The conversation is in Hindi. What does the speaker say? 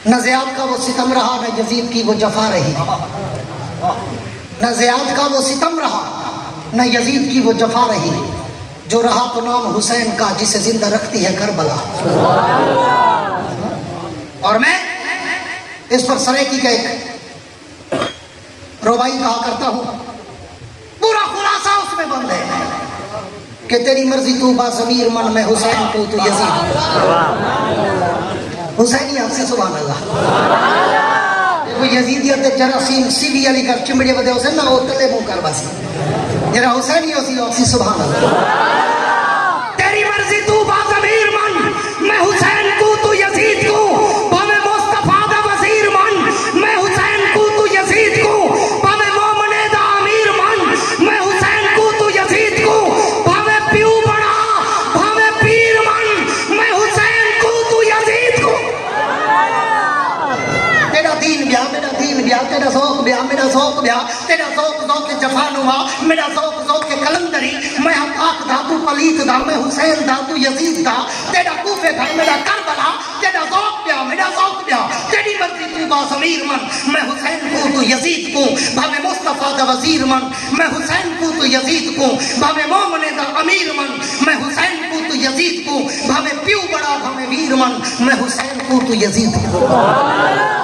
न ज़ियाद का वो सितम रहा न यजीद की वो जफा रही। न ज़ियाद का वो सितम रहा न यजीद की वो जफा रही। जो रहा तो नाम हुसैन का जिसे जिंदा रखती है करबला। और मैं इस पर सरेकी का एक रुबाई कहा करता हूं, पूरा खुलासा उसमें बंद है कि तेरी मर्जी तू बाज़मीर मन में हुसैन को तू यजीद। हुसैनी आपसे सुभान अल्लाह। देखो यजीदियत जरासीम सीवी अली कर चिमड़े बदे हुसैन ना उतले मुंह कर बस जरा हुसैनी होसी आपसे सुभान अल्लाह। तेरी मर्जी तू बाज़मीर मन मैं हुसैन को तू यजीद को। भावे मुस्तफा दा वजीर मन मैं हुसैन को तू यजीद को। भावे मोमने दा अमीर मन मैं हुसैन को तू यजीद को। भावे प्यू बड़ा भावे पीर मन मैं हुसैन को तू यजीद को। तेरा दीन ब्याह मेरा दीन ब्याह, तेरा ज़ौक़ ब्याह मेरा ज़ौक़ ब्याह, तेरा ज़ौक़ ज़ौक़ जफ़ानुमा मेरा ज़ौक़ ज़ौक़ कलंदरी। मैं पाक दा तू पलीत दा मैं हुसैन दा तू यजीद दा। तेरा कूफे दा मेरा करबला, तेरा ज़ौक़ ब्याह मेरा ज़ौक़ ब्याह। तेरी मर्ज़ी तू बाज़मीर मन मैं हुसैन को तू यजीद को। भावे मुस्तफा दा वज़ीर मन मैं हुसैन को तू यजीद को। भावे मोमने दा अमीर मन मैं हुसैन को तू यजीद को। भावे प्यू बड़ा भावे वीर मन मैं हुसैन को तू यजीद को।